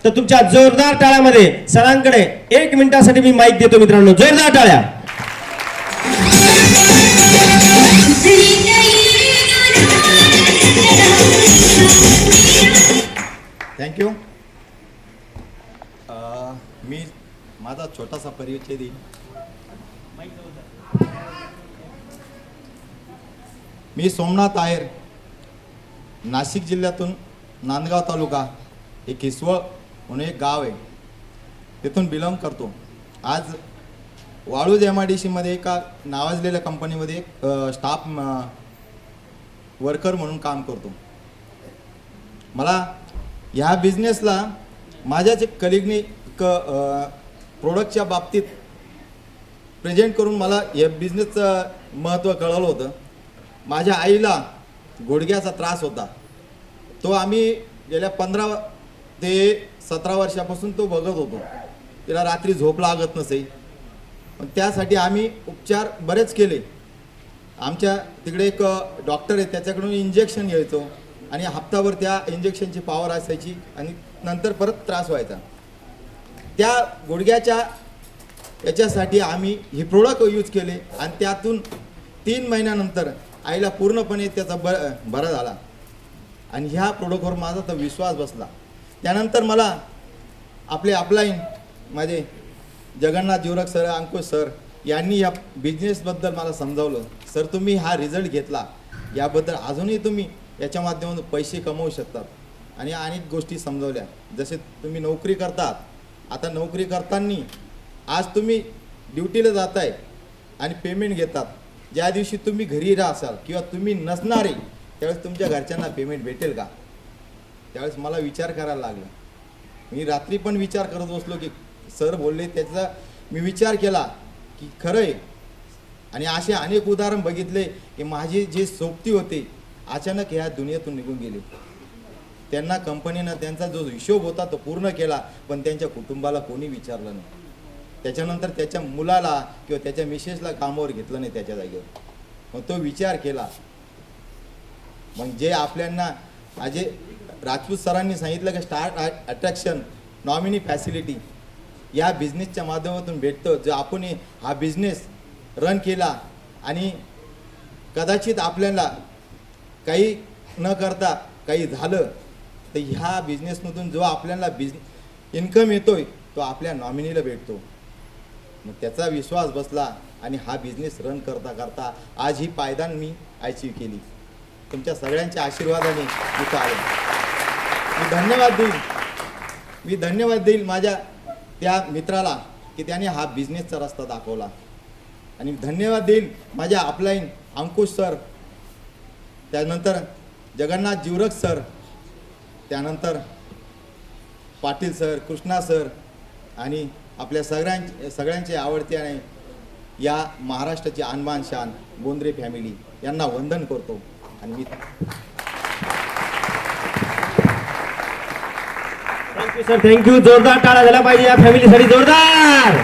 तर तुमच्या जोरदार टाळ्यामध्ये सरांकडे 1 मिनिटासाठी मी माईक देतो मित्रांनो, जोरदार टाळ्या. थँक्यू. मी माझा छोटासा परिचय देईन. मी सोमनाथ आहेर, नाशिक जिल्ह्यातून नांदगाव तालुका एक किसवळ म्हणून एक गाव आहे, तिथून बिलॉंग करतो. आज वाळूज MIDC एका नावाजलेल्या कंपनीमध्ये एक स्टाफ वर्कर म्हणून काम करतो. मला ह्या बिझनेसला माझ्याच एक कलिगनी प्रोडक्टच्या बाबतीत प्रेझेंट करून मला या बिझनेसचं महत्त्व कळवलं होतं. माझ्या आईला गुडघ्याचा त्रास होता. तो आम्ही गेल्या 15 ते 17 वर्षापासून तो बघत होतो. तिला रात्री झोप लागत नसे, पण त्यासाठी आम्ही उपचार बरेच केले. आमच्या तिकडे एक डॉक्टर आहे, त्याच्याकडून इंजेक्शन घ्यायचो आणि हप्ताभर त्या इंजेक्शनची पॉवर असायची आणि नंतर परत त्रास व्हायचा. त्या गुडघ्याच्या याच्यासाठी आम्ही हे प्रोडक्ट यूज केले आणि त्यातून 3 महिन्यानंतर आईला पूर्णपणे त्याचा बरा झाला आणि ह्या प्रोडक्टवर माझा तर विश्वास बसला. त्यानंतर मला आपले अपलाईन माझे जगन्नाथ जीवरक सर, अंकुश सर यांनी या बिझनेसबद्दल मला समजावलं. सर, तुम्ही हा रिझल्ट घेतला, याबद्दल अजूनही तुम्ही याच्या माध्यमातून पैसे कमवू शकतात आणि अनेक गोष्टी समजावल्या. जसे तुम्ही नोकरी करतात, आता नोकरी करताना आज तुम्ही ड्युटीला जाताय आणि पेमेंट घेतात. ज्या दिवशी तुम्ही घरी राहाल किंवा तुम्ही नसणारे त्यावेळेस तुमच्या घरच्यांना पेमेंट भेटेल का? त्यावेळेस मला विचार करायला लागला. मी रात्री पण विचार करत बसलो की सर बोलले, त्याचा मी विचार केला की खरं आहे. आणि असे अनेक उदाहरण बघितले की माझे जे सोबती होते अचानक ह्या दुनियेतून निघून गेले. त्यांना कंपनीनं त्यांचा जो हिशोब होता तो पूर्ण केला, पण त्यांच्या कुटुंबाला कोणी विचारलं नाही. त्याच्यानंतर त्याच्या मुलाला किंवा त्याच्या मिसेसला कामावर घेतलं नाही त्याच्या जागेवर. मग तो विचार केला. मग जे आपल्यांना अजय राजपूत सरांनी सांगितलं की स्टार्ट अट्रॅक्शन नॉमिनी फॅसिलिटी या बिझनेसच्या माध्यमातून भेटतं. जो आपण हा बिझनेस रन केला आणि कदाचित आपल्याला काही न करता काही झालं तर ह्या बिझनेसमधून जो आपल्याला इन्कम येतोय तो आपल्या नॉमिनीला भेटतो. मग त्याचा विश्वास बसला आणि हा बिझनेस रन करता करता आज ही पायदान मी अचीव केली. तुमच्या सगळ्यांच्या आशीर्वादाने इथं आलो. मी धन्यवाद देईल माझ्या त्या मित्राला की त्याने हा बिझनेसचा रस्ता दाखवला. आणि धन्यवाद देईल माझ्या अपलाईन अंकुश सर, त्यानंतर जगन्नाथ जीवरक सर, त्यानंतर पाटील सर, कृष्णा सर आणि आपल्या सगळ्यांचे आवडते आणि या महाराष्ट्राची आणबान शान बोंद्रे फॅमिली यांना वंदन करतो. आणि मी थँक्यू सर, थँक्यू. जोरदार टाळा झाला पाहिजे या फॅमिलीसाठी, जोरदार.